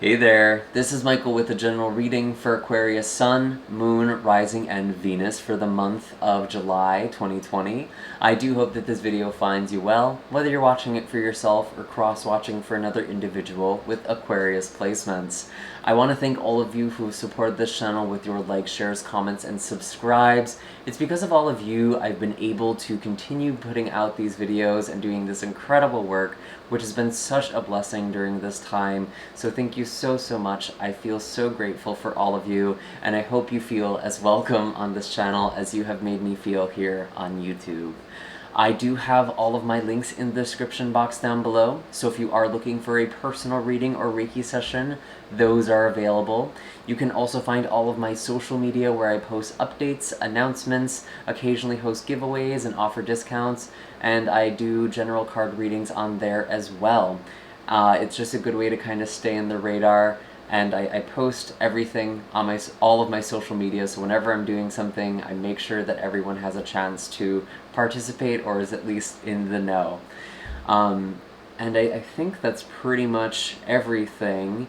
Hey there, this is Michael with a general reading for Aquarius Sun, Moon, Rising, and Venus for the month of July 2020. I do hope that this video finds you well, whether you're watching it for yourself or cross-watching for another individual with Aquarius placements. I want to thank all of you who support this channel with your likes, shares, comments, and subscribes. It's because of all of you I've been able to continue putting out these videos and doing this incredible work, which has been such a blessing during this time. So thank you so much. I feel so grateful for all of you, and I hope you feel as welcome on this channel as you have made me feel here on YouTube. I do have all of my links in the description box down below, so if you are looking for a personal reading or Reiki session, those are available. You can also find all of my social media where I post updates, announcements, occasionally host giveaways and offer discounts, and I do general card readings on there as well. It's just a good way to kind of stay in the radar, and I post everything on all of my social media, so whenever I'm doing something, I make sure that everyone has a chance to participate or is at least in the know. And I think that's pretty much everything.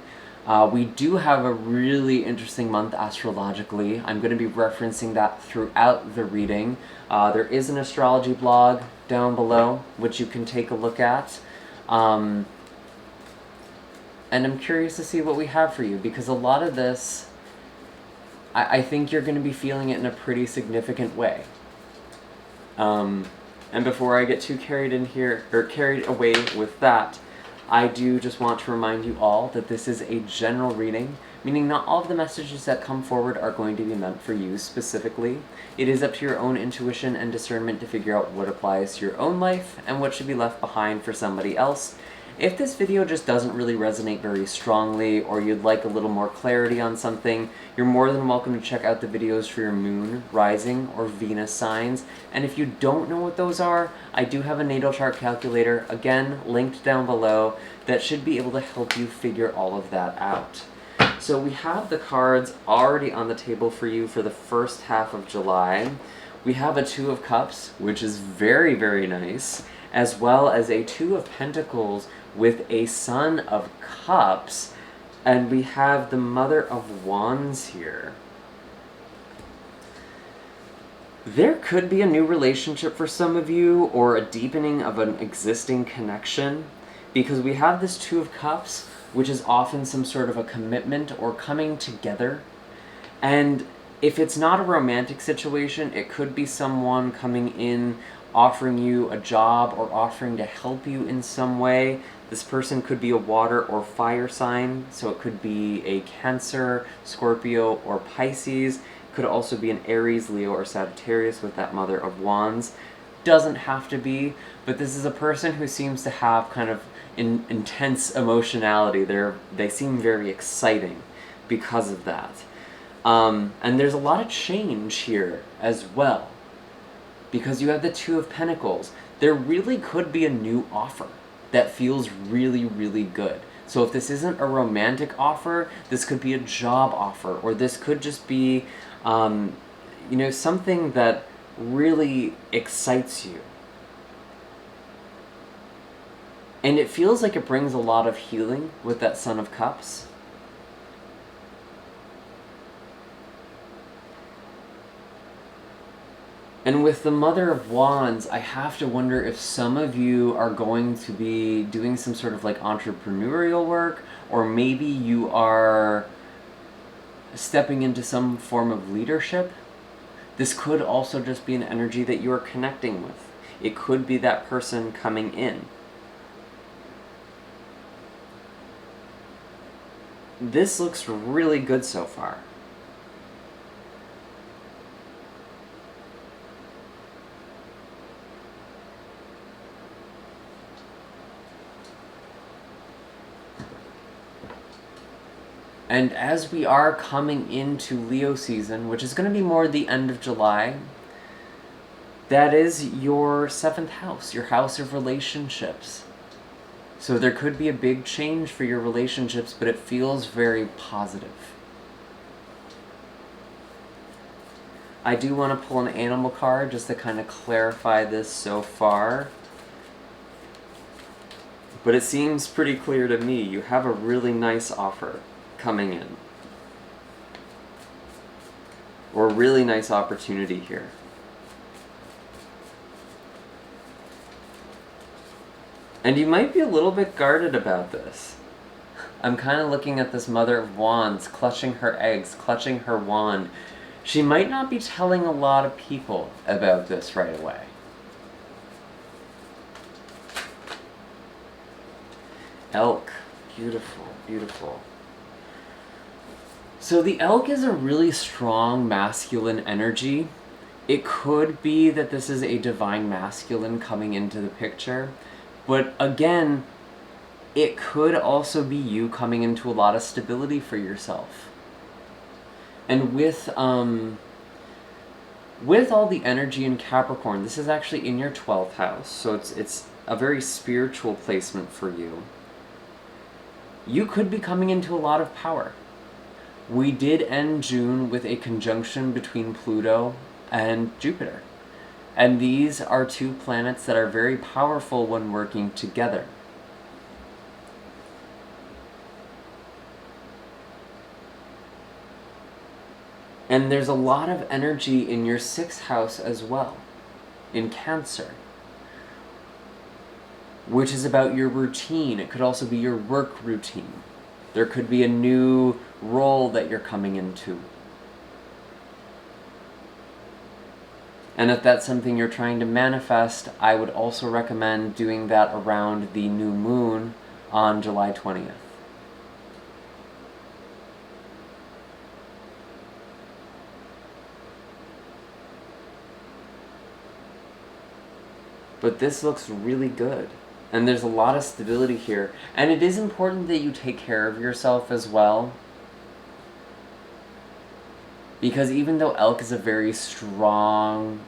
We do have a really interesting month astrologically. I'm going to be referencing that throughout the reading. There is an astrology blog down below, which you can take a look at. And I'm curious to see what we have for you, because a lot of this, I think you're going to be feeling it in a pretty significant way. And before I get too carried away with that, I do just want to remind you all that this is a general reading, meaning not all of the messages that come forward are going to be meant for you specifically. It is up to your own intuition and discernment to figure out what applies to your own life and what should be left behind for somebody else. If this video just doesn't really resonate very strongly, or you'd like a little more clarity on something, you're more than welcome to check out the videos for your Moon, Rising, or Venus signs. And if you don't know what those are, I do have a natal chart calculator, again, linked down below, that should be able to help you figure all of that out. So we have the cards already on the table for you for the first half of July. We have a Two of Cups, which is very, very nice, as well as a Two of Pentacles with a Son of Cups, and we have the Mother of Wands here. There could be a new relationship for some of you, or a deepening of an existing connection, because we have this Two of Cups, which is often some sort of a commitment or coming together. And if it's not a romantic situation, it could be someone coming in, offering you a job or offering to help you in some way. This person could be a water or fire sign, so it could be a Cancer, Scorpio, or Pisces. It could also be an Aries, Leo, or Sagittarius with that Mother of Wands. Doesn't have to be, but this is a person who seems to have kind of intense emotionality. They seem very exciting because of that. And there's a lot of change here as well, because you have the Two of Pentacles. There really could be a new offer that feels really, really good. So if this isn't a romantic offer, this could be a job offer, or this could just be, you know, something that really excites you. And it feels like it brings a lot of healing with that Son of Cups. And with the Mother of Wands, I have to wonder if some of you are going to be doing some sort of like entrepreneurial work, or maybe you are stepping into some form of leadership. This could also just be an energy that you are connecting with. It could be that person coming in. This looks really good so far. And as we are coming into Leo season, which is going to be more the end of July, that is your 7th house, your house of relationships. So there could be a big change for your relationships, but it feels very positive. I do want to pull an animal card just to kind of clarify this so far. But it seems pretty clear to me you have a really nice offer coming in. Or a really nice opportunity here. And you might be a little bit guarded about this. I'm kind of looking at this Mother of Wands, clutching her eggs, clutching her wand. She might not be telling a lot of people about this right away. Elk. Beautiful, beautiful. So the elk is a really strong masculine energy. It could be that this is a divine masculine coming into the picture. But again, it could also be you coming into a lot of stability for yourself. And with all the energy in Capricorn, this is actually in your 12th house, so it's a very spiritual placement for you. You could be coming into a lot of power. We did end June with a conjunction between Pluto and Jupiter. And these are two planets that are very powerful when working together. And there's a lot of energy in your 6th house as well, in Cancer, which is about your routine. It could also be your work routine. There could be a new role that you're coming into. And if that's something you're trying to manifest, I would also recommend doing that around the new moon on July 20th. But this looks really good. And there's a lot of stability here. And it is important that you take care of yourself as well. Because even though elk is a very strong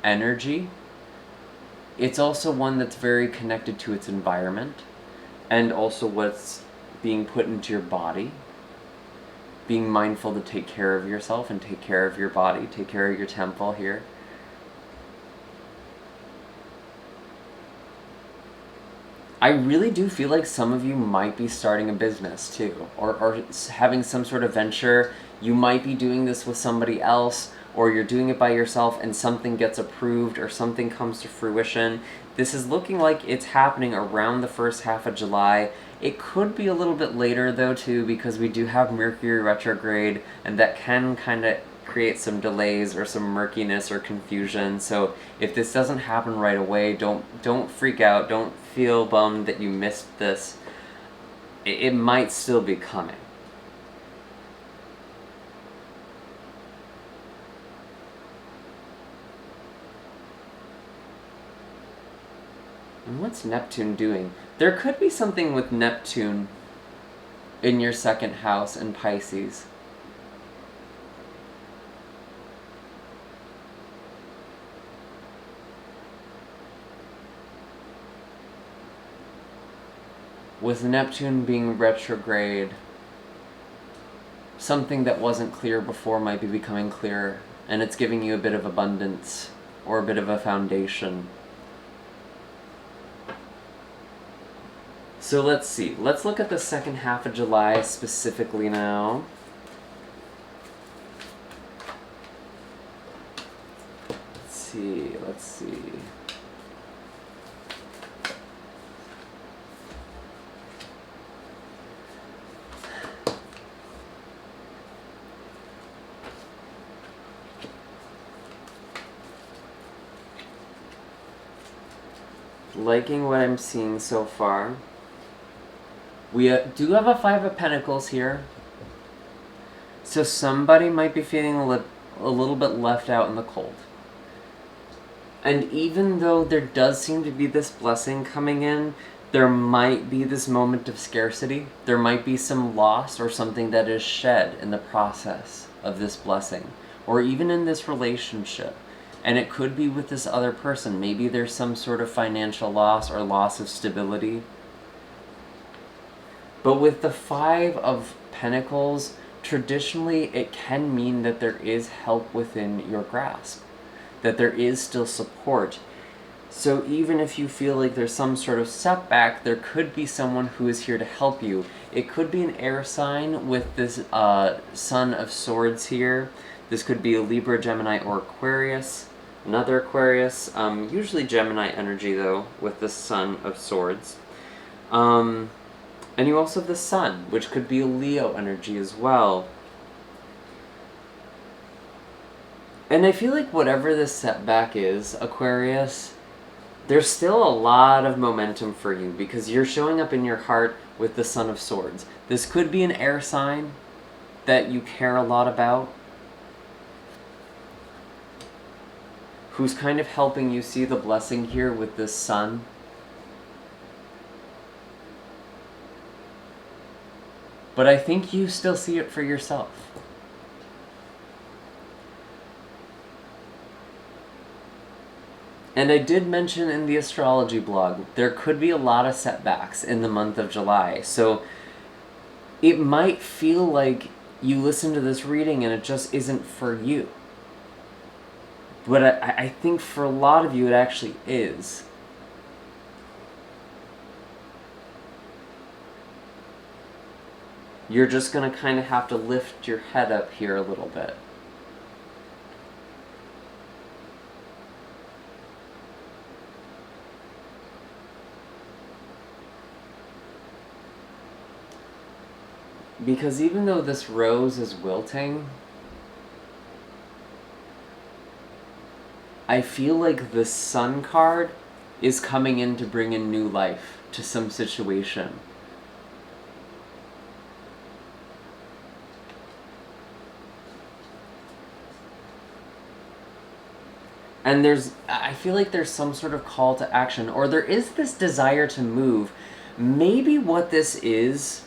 energy, it's also one that's very connected to its environment. And also what's being put into your body. Being mindful to take care of yourself and take care of your body, take care of your temple here. I really do feel like some of you might be starting a business too, or having some sort of venture. You might be doing this with somebody else, or you're doing it by yourself and something gets approved or something comes to fruition. This is looking like it's happening around the first half of July. It could be a little bit later though too, because we do have Mercury retrograde, and that can kind of create some delays or some murkiness or confusion. So if this doesn't happen right away, don't freak out. Don't feel bummed that you missed this. It might still be coming. And what's Neptune doing? There could be something with Neptune in your 2nd house in Pisces. With Neptune being retrograde, something that wasn't clear before might be becoming clearer, and it's giving you a bit of abundance, or a bit of a foundation. So let's see. Let's look at the 2nd half of July specifically now. Let's see. Liking what I'm seeing so far. We do have a 5 of Pentacles here. So somebody might be feeling a little bit left out in the cold. And even though there does seem to be this blessing coming in, there might be this moment of scarcity. There might be some loss or something that is shed in the process of this blessing, or even in this relationship. And it could be with this other person. Maybe there's some sort of financial loss or loss of stability. But with the 5 of Pentacles, traditionally it can mean that there is help within your grasp, that there is still support. So even if you feel like there's some sort of setback, there could be someone who is here to help you. It could be an air sign with this Son of Swords here. This could be a Libra, Gemini, or Aquarius. Another Aquarius. Usually Gemini energy, though, with the Son of Swords. And you also have the Sun, which could be a Leo energy as well. And I feel like whatever this setback is, Aquarius, there's still a lot of momentum for you because you're showing up in your heart with the Son of Swords. This could be an air sign that you care a lot about, who's kind of helping you see the blessing here with this Sun. But I think you still see it for yourself. And I did mention in the astrology blog, there could be a lot of setbacks in the month of July. So it might feel like you listen to this reading and it just isn't for you. But I think for a lot of you it actually is. You're just going to kind of have to lift your head up here a little bit. Because even though this rose is wilting, I feel like the Sun card is coming in to bring in new life to some situation. And I feel like there's some sort of call to action, or there is this desire to move. Maybe what this is,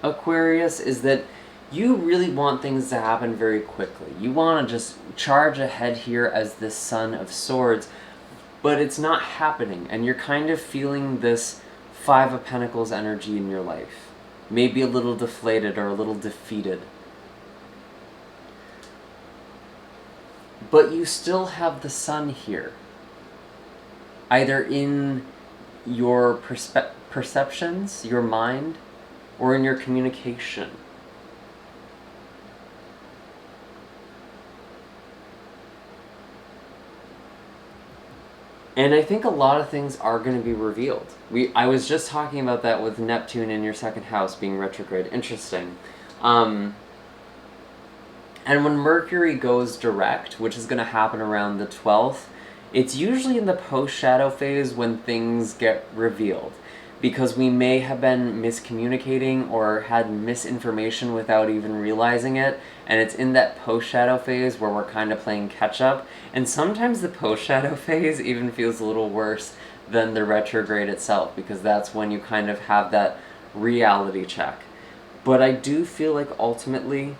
Aquarius, is that you really want things to happen very quickly. You want to just charge ahead here as this Son of Swords, but it's not happening, and you're kind of feeling this Five of Pentacles energy in your life. Maybe a little deflated or a little defeated. But you still have the Sun here, either in your perceptions, your mind, or in your communication. And I think a lot of things are going to be revealed. I was just talking about that with Neptune in your second house being retrograde. Interesting. And when Mercury goes direct, which is going to happen around the 12th, it's usually in the post-shadow phase when things get revealed. Because we may have been miscommunicating or had misinformation without even realizing it, and it's in that post-shadow phase where we're kind of playing catch-up, and sometimes the post-shadow phase even feels a little worse than the retrograde itself, because that's when you kind of have that reality check. But I do feel like ultimately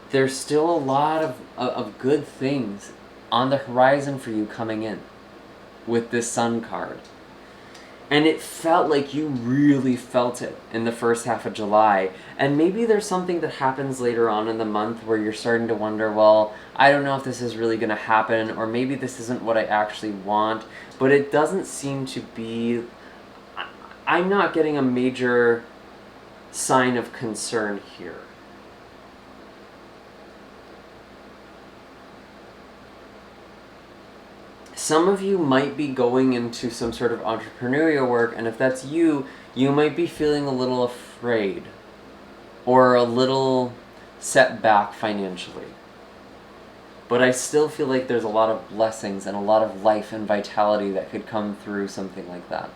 there's still a lot of good things on the horizon for you coming in with this Sun card. And it felt like you really felt it in the first half of July. And maybe there's something that happens later on in the month where you're starting to wonder, well, I don't know if this is really going to happen, or maybe this isn't what I actually want. But it doesn't seem to be... I'm not getting a major sign of concern here. Some of you might be going into some sort of entrepreneurial work, and if that's you, you might be feeling a little afraid or a little set back financially. But I still feel like there's a lot of blessings and a lot of life and vitality that could come through something like that.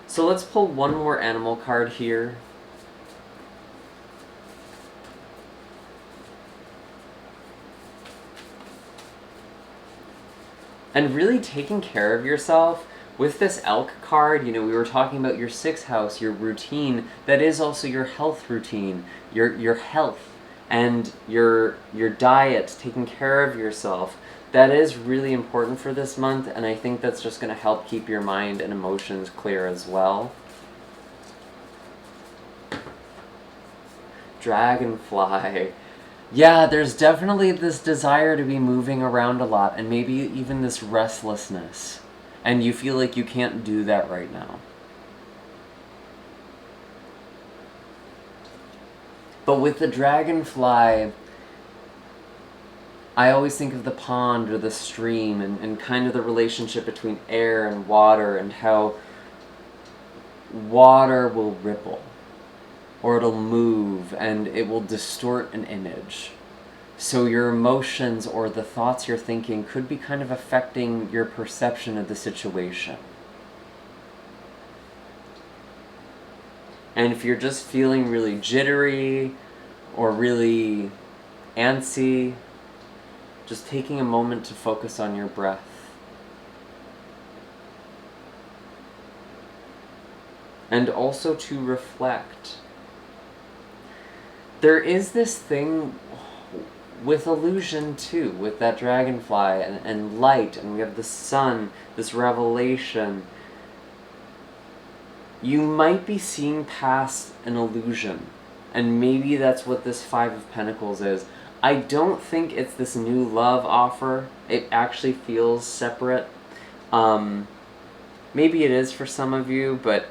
So let's pull one more animal card here. And really taking care of yourself. With this elk card, we were talking about your 6th house, your routine. That is also your health routine, your health and your diet, taking care of yourself. That is really important for this month, and I think that's just going to help keep your mind and emotions clear as well. Dragonfly. Yeah, there's definitely this desire to be moving around a lot, and maybe even this restlessness. And you feel like you can't do that right now. But with the dragonfly, I always think of the pond or the stream and kind of the relationship between air and water, and how water will ripple, or it'll move, and it will distort an image. So your emotions or the thoughts you're thinking could be kind of affecting your perception of the situation. And if you're just feeling really jittery or really antsy, just taking a moment to focus on your breath. And also to reflect. There is this thing with illusion too, with that dragonfly and light, and we have the sun, this revelation. You might be seeing past an illusion, and maybe that's what this Five of Pentacles is. I don't think it's this new love offer. It actually feels separate. Maybe it is for some of you, but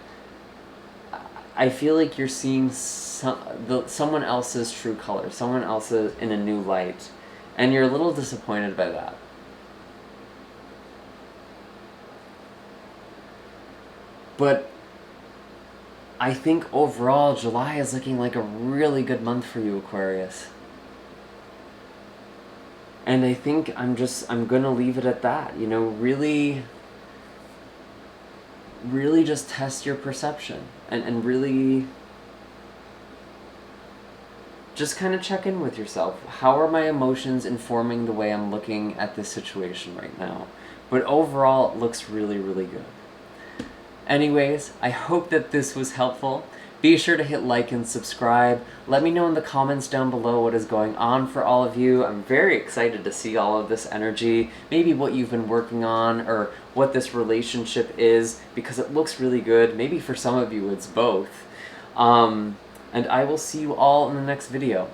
I feel like you're seeing someone else's true color, someone else's in a new light, and you're a little disappointed by that. But I think overall, July is looking like a really good month for you, Aquarius. And I think I'm gonna leave it at that. You know, really just test your perception and really just kind of check in with yourself. How are my emotions informing the way I'm looking at this situation right now? But overall, it looks really, really good. Anyways, I hope that this was helpful. Be sure to hit like and subscribe. Let me know in the comments down below what is going on for all of you. I'm very excited to see all of this energy, maybe what you've been working on, or what this relationship is, because it looks really good. Maybe for some of you it's both. And I will see you all in the next video.